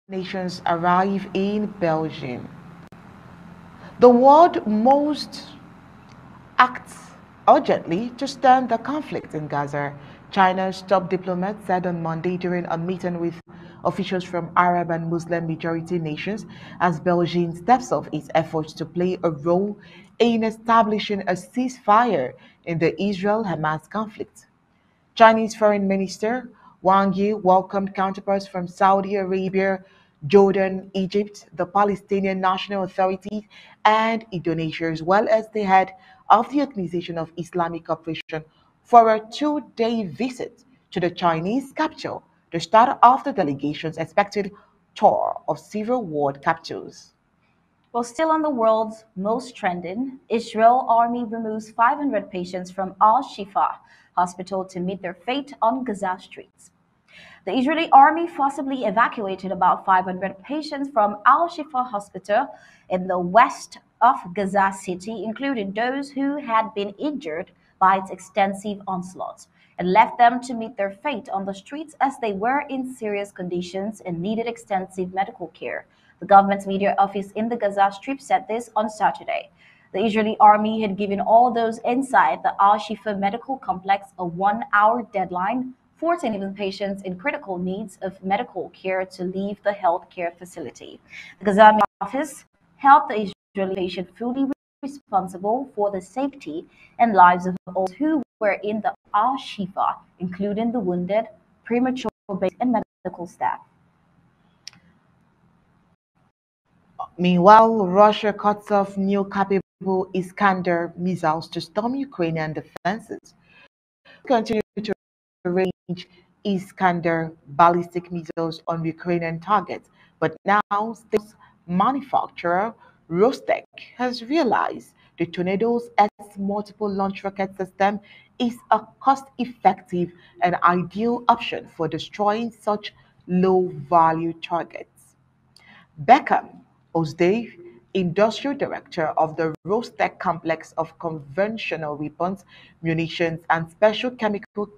Nations arrive in Belgium. The world most acts urgently to stem the conflict in Gaza. China's top diplomat said on Monday during a meeting with officials from Arab and Muslim majority nations as Belgium steps up its efforts to play a role in establishing a ceasefire in the Israel Hamas conflict. Chinese Foreign Minister Wang Yi welcomed counterparts from Saudi Arabia, Jordan, Egypt, the Palestinian National Authority, and Indonesia, as well as the head of the Organization of Islamic Cooperation for a 2-day visit to the Chinese capital to start off the delegation's expected tour of civil war capitals. Well, still on the world's most trending, Israel army removes 500 patients from Al-Shifa hospital to meet their fate on Gaza streets. The Israeli army forcibly evacuated about 500 patients from Al-Shifa hospital in the west of Gaza City, including those who had been injured by its extensive onslaught, and left them to meet their fate on the streets as they were in serious conditions and needed extensive medical care. The government's media office in the Gaza Strip said this on Saturday. The Israeli army had given all those inside the Al Shifa medical complex a 1 hour deadline, forcing even patients in critical needs of medical care to leave the healthcare facility. The Gaza media office held the Israeli patient fully responsible for the safety and lives of all who were in the Al Shifa, including the wounded, premature babies, and medical staff. Meanwhile, Russia cuts off new capable Iskander missiles to storm Ukrainian defenses. Continue to range Iskander ballistic missiles on Ukrainian targets, but now state manufacturer Rostec has realized the Tornado's S multiple launch rocket system is a cost-effective and ideal option for destroying such low-value targets. Beckham Osdave, industrial director of the Rostec Complex of Conventional Weapons, Munitions, and Special Chemical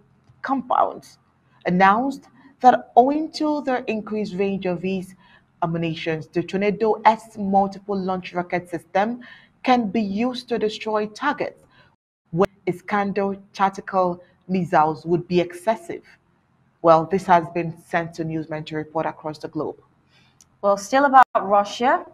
Compounds, announced that owing to the increased range of these ammunitions, the Tornado S multiple launch rocket system can be used to destroy targets when Iskander tactical missiles would be excessive. Well, this has been sent to newsmen to report across the globe. Well, still about Russia,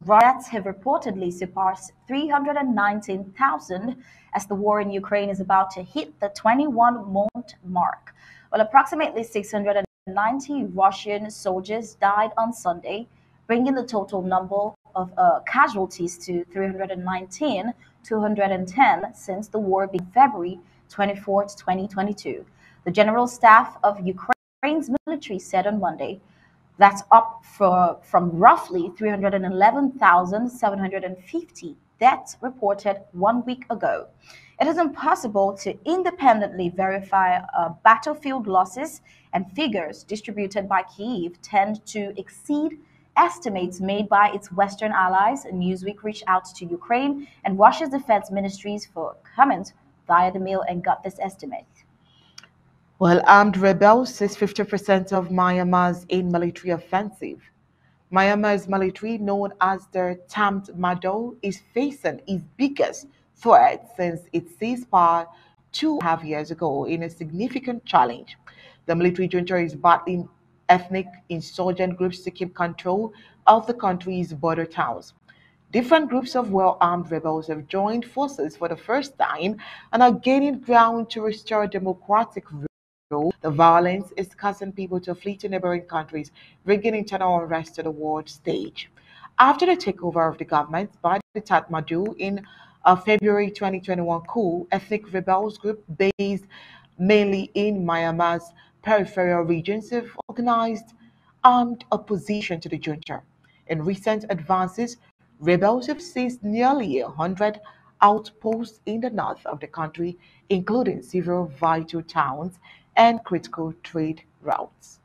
riots have reportedly surpassed 319,000 as the war in Ukraine is about to hit the 21-month mark. Well, approximately 690 Russian soldiers died on Sunday, bringing the total number of casualties to 319, 210 since the war began February 24, 2022. The General Staff of Ukraine's military said on Monday that's up from roughly 311,750 deaths reported 1 week ago. It is impossible to independently verify battlefield losses, and figures distributed by Kyiv tend to exceed estimates made by its Western allies. Newsweek reached out to Ukraine and Russia's defense ministries for comment via the mail and got this estimate. Well, armed rebels is 50% of Myanmar's in military offensive. Myanmar's military, known as the Tamil is facing its biggest threat since it seized power 2.5 years ago in a significant challenge. The military junta is battling ethnic insurgent groups to keep control of the country's border towns. Different groups of well-armed rebels have joined forces for the first time and are gaining ground to restore democratic rule. The violence is causing people to flee to neighboring countries, bringing internal unrest to the world stage. After the takeover of the government by the Tatmadaw in February 2021 coup, ethnic rebels group based mainly in Myanmar's peripheral regions have organized armed opposition to the junta. In recent advances, rebels have seized nearly 100 outposts in the north of the country, including several vital towns and critical trade routes.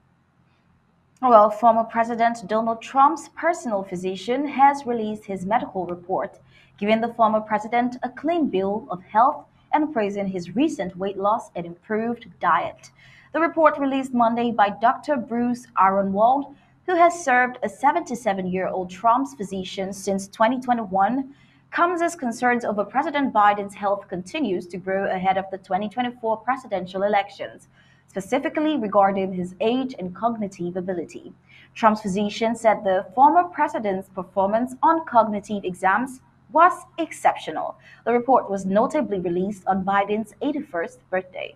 Well, former President Donald Trump's personal physician has released his medical report, giving the former president a clean bill of health and praising his recent weight loss and improved diet. The report released Monday by Dr. Bruce Aronwald who has served as 77-year-old Trump's physician since 2021, comes as concerns over President Biden's health continues to grow ahead of the 2024 presidential elections, specifically regarding his age and cognitive ability. Trump's physician said the former president's performance on cognitive exams was exceptional. The report was notably released on Biden's 81st birthday.